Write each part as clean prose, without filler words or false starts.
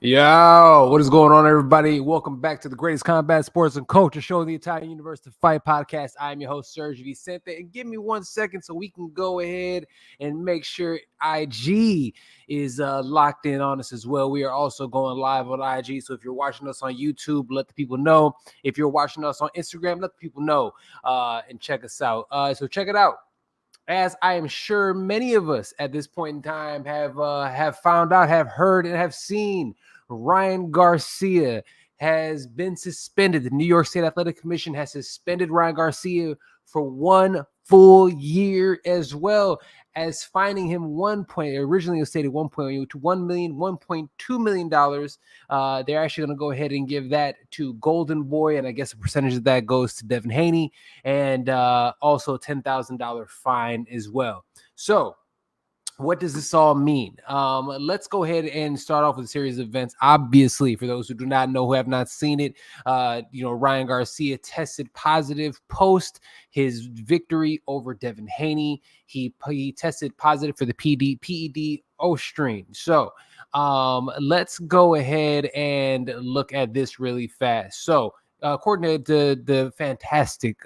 Yo, what is going on, everybody? Welcome back to the greatest combat sports and culture show in the entire universe, the Fight Podcast. I'm your host, SERG VICENTE, and give me 1 second so we can go ahead and make sure IG is locked in on us as well. We are also going live on IG, so if you're watching us on YouTube, let the people know. If you're watching us on Instagram, let the people know and check us out. So check it out. As I am sure many of us at this point in time have found out, have heard, and have seen, Ryan Garcia has been suspended. The New York State Athletic Commission has suspended Ryan Garcia for 1 full year, as well as fining him originally it was stated $1.2 million. They're actually going to go ahead and give that to Golden Boy, and I guess a percentage of that goes to Devin Haney, and also a $10,000 fine as well. So what does this all mean? Let's go ahead and start off with a series of events. Obviously, for those who do not know, who have not seen it, Ryan Garcia tested positive post his victory over Devin Haney. He tested positive for the PED strain. So let's go ahead and look at this really fast. So according to the fantastic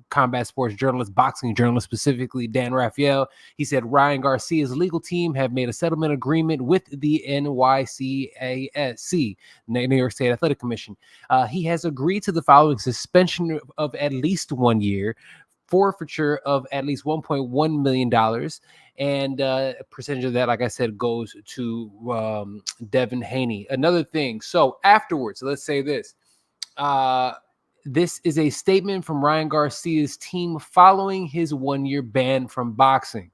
combat sports journalist, boxing journalist specifically, Dan Raphael, he said Ryan Garcia's legal team have made a settlement agreement with the NYSAC, New York State Athletic Commission. He has agreed to the following: suspension of at least 1 year, forfeiture of at least $1.1 million, and a percentage of that, like I said, goes to Devin Haney. Another thing, so afterwards, let's say this. This is a statement from Ryan Garcia's team following his 1-year ban from boxing.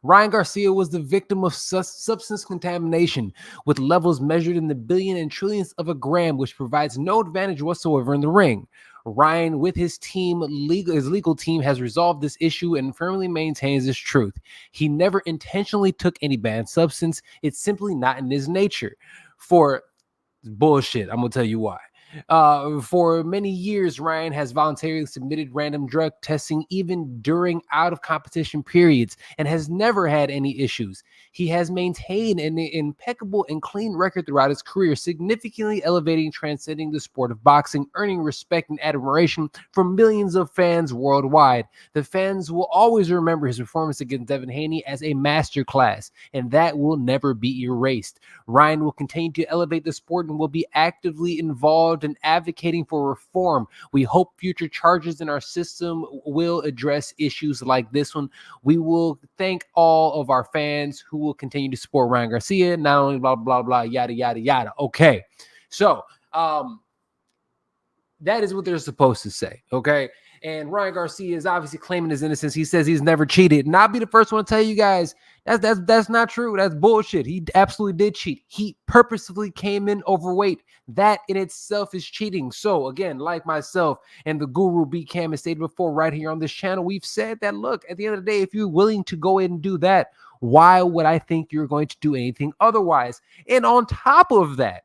Ryan Garcia was the victim of substance contamination with levels measured in the billion and trillions of a gram, which provides no advantage whatsoever in the ring. Ryan, with his legal team, has resolved this issue and firmly maintains this truth. He never intentionally took any banned substance. It's simply not in his nature. For bullshit, I'm going to tell you why. For many years, Ryan has voluntarily submitted random drug testing even during out-of-competition periods and has never had any issues. He has maintained an impeccable and clean record throughout his career, significantly elevating, transcending the sport of boxing, earning respect and admiration from millions of fans worldwide. The fans will always remember his performance against Devin Haney as a masterclass, and that will never be erased. Ryan will continue to elevate the sport and will be actively involved in advocating for reform. We hope future charges in our system will address issues like this one. We will thank all of our fans who will continue to support Ryan Garcia, not only blah, blah, blah, yada, yada, yada. Okay. So, that is what they're supposed to say. Okay. And Ryan Garcia is obviously claiming his innocence. He says he's never cheated. And I'll be the first one to tell you guys that's not true. That's bullshit. He absolutely did cheat. He purposefully came in overweight. That in itself is cheating. So again, like myself and the guru B Cam has stated before right here on this channel, we've said that, look, at the end of the day, if you're willing to go in and do that, why would I think you're going to do anything otherwise? And on top of that,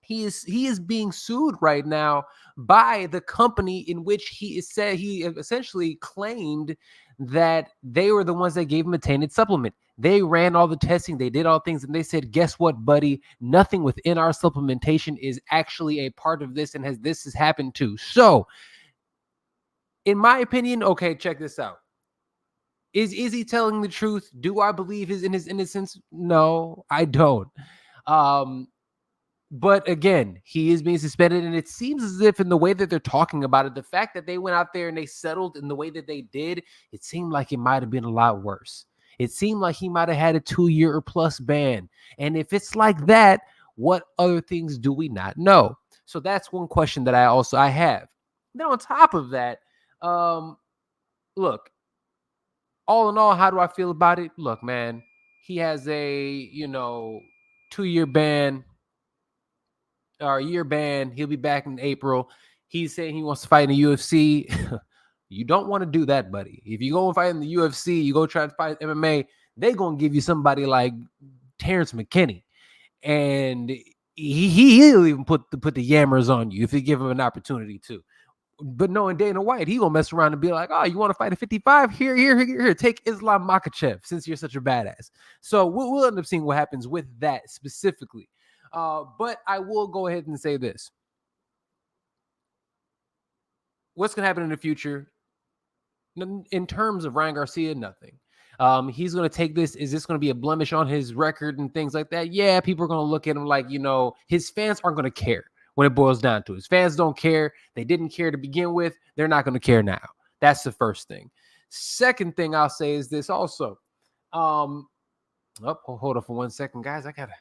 he is being sued right now by the company in which he essentially claimed that they were the ones that gave him a tainted supplement. They ran all the testing, they did all things, and they said, guess what, buddy? Nothing within our supplementation is actually a part of this, and this has happened too. So, in my opinion, okay, check this out. Is he telling the truth? Do I believe in his innocence? No, I don't. But again, he is being suspended, and it seems as if in the way that they're talking about it, the fact that they went out there and they settled in the way that they did, it seemed like it might have been a lot worse. It seemed like he might have had a 2-year or plus ban. And if it's like that, what other things do we not know? So that's one question that I have. Then on top of that, look, all in all, how do I feel about it? Look, man, he has a, 2-year ban, or a year ban. He'll be back in April. He's saying he wants to fight in the UFC. You don't want to do that, buddy. If you go and fight in the UFC, you go try to fight MMA, they're going to give you somebody like Terrence McKinney. And he'll even put the yammers on you if you give him an opportunity to. But knowing Dana White, he gonna mess around and be like, oh, you want to fight at 55? Here, take Islam Makhachev, since you're such a badass. So we'll end up seeing what happens with that specifically. But I will go ahead and say this. What's going to happen in the future? In terms of Ryan Garcia, nothing. He's going to take this. Is this going to be a blemish on his record and things like that? Yeah, people are going to look at him like, his fans aren't going to care when it boils down to it. His fans don't care. They didn't care to begin with. They're not going to care now. That's the first thing. Second thing I'll say is this also. Hold on for 1 second, guys. I got to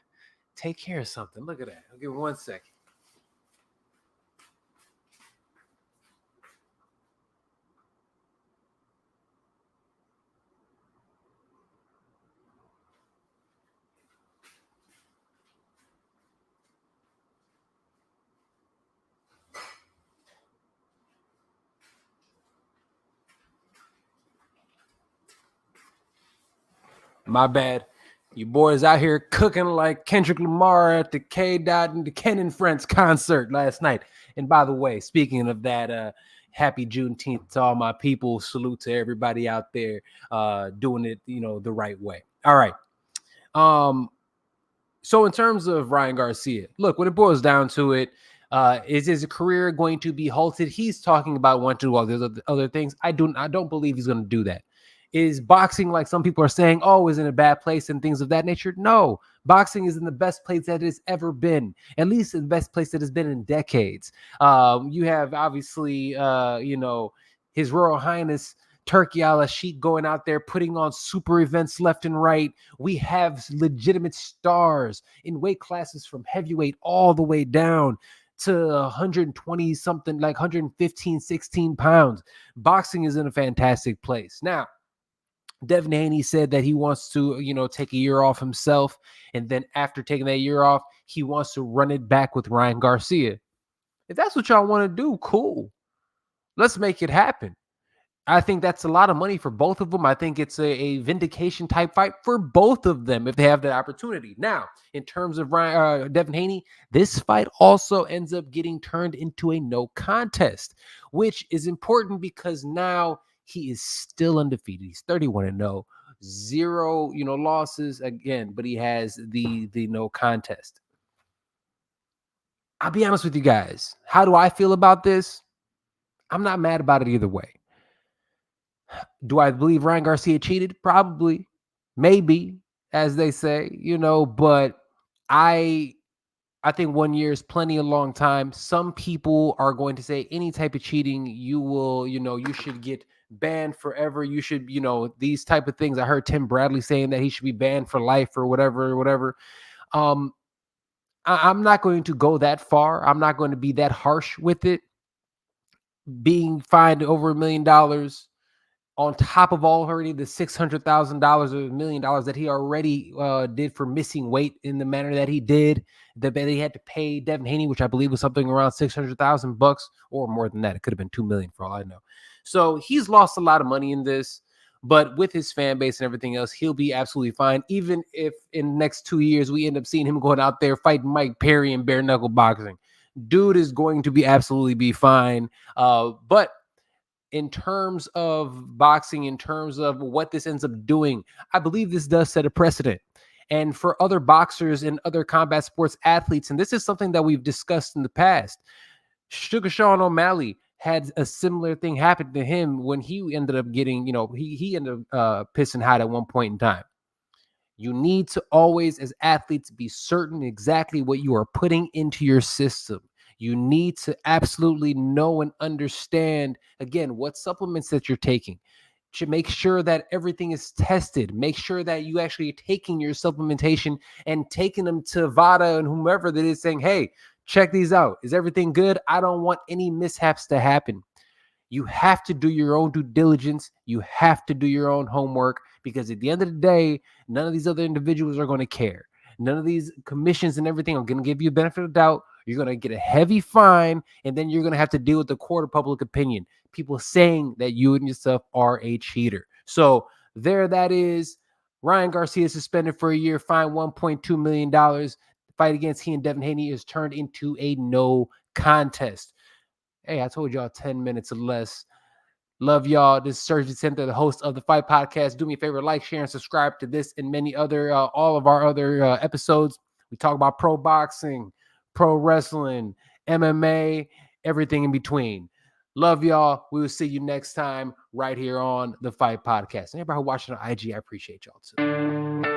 take care of something. Look at that. I'll give me 1 second. My bad. You boys out here cooking like Kendrick Lamar at the K. Dot and the Ken and Friends concert last night. And by the way, speaking of that, happy Juneteenth to all my people. Salute to everybody out there doing it, the right way. All right. So in terms of Ryan Garcia, look, when it boils down to it, is his career going to be halted? He's talking about wanting to do all these other things. I don't believe he's going to do that. Is boxing, like some people are saying, is in a bad place and things of that nature? No, boxing is in the best place that it's ever been, at least in the best place that it's been in decades. You have obviously, His Royal Highness Turkey al-Sheikh going out there putting on super events left and right. We have legitimate stars in weight classes from heavyweight all the way down to 120 something, like 115, 16 pounds. Boxing is in a fantastic place. Now, Devin Haney said that he wants to, take a year off himself. And then after taking that year off, he wants to run it back with Ryan Garcia. If that's what y'all want to do, cool. Let's make it happen. I think that's a lot of money for both of them. I think it's a vindication type fight for both of them if they have that opportunity. Now, in terms of Devin Haney, this fight also ends up getting turned into a no contest, which is important because now he is still undefeated. He's 31-0, 0, losses again, but he has the no contest. I'll be honest with you guys. How do I feel about this? I'm not mad about it either way. Do I believe Ryan Garcia cheated? Probably, maybe, as they say, but I think 1 year is plenty a long time. Some people are going to say any type of cheating, you should get banned forever. You should, these type of things. I heard Tim Bradley saying that he should be banned for life or whatever. I'm not going to go that far. I'm not going to be that harsh with it. Being fined over $1 million on top of already the $600,000 or $1 million that he already did for missing weight in the manner that he did, that he had to pay Devin Haney, which I believe was something around $600,000 or more than that. It could have been $2 million for all I know. So he's lost a lot of money in this, but with his fan base and everything else, he'll be absolutely fine. Even if in the next 2 years we end up seeing him going out there fighting Mike Perry in bare knuckle boxing, dude is going to be absolutely be fine. But in terms of boxing, in terms of what this ends up doing, I believe this does set a precedent. And for other boxers and other combat sports athletes, and this is something that we've discussed in the past, Sugar Sean O'Malley had a similar thing happen to him when he ended up getting, he ended up pissing hot at one point in time. You need to always, as athletes, be certain exactly what you are putting into your system. You need to absolutely know and understand, again, what supplements that you're taking. To make sure that everything is tested. Make sure that you actually are taking your supplementation and taking them to VADA and whomever that is saying, hey, check these out. Is everything good? I don't want any mishaps to happen. You have to do your own due diligence. You have to do your own homework, because at the end of the day, none of these other individuals are going to care. None of these commissions and everything are going to give you a benefit of doubt. You're going to get a heavy fine, and then you're going to have to deal with the court of public opinion. People saying that you and yourself are a cheater. So there that is. Ryan Garcia suspended for a year, fined $1.2 million. The fight against he and Devin Haney is turned into a no contest. Hey, I told y'all 10 minutes or less. Love y'all. This is Serg VICENTE, the host of the Fight Podcast. Do me a favor, like, share, and subscribe to this and many other, all of our other episodes. We talk about pro boxing, pro wrestling, MMA, everything in between. Love y'all. We will see you next time right here on the Fight Podcast. And everybody watching on IG, I appreciate y'all too.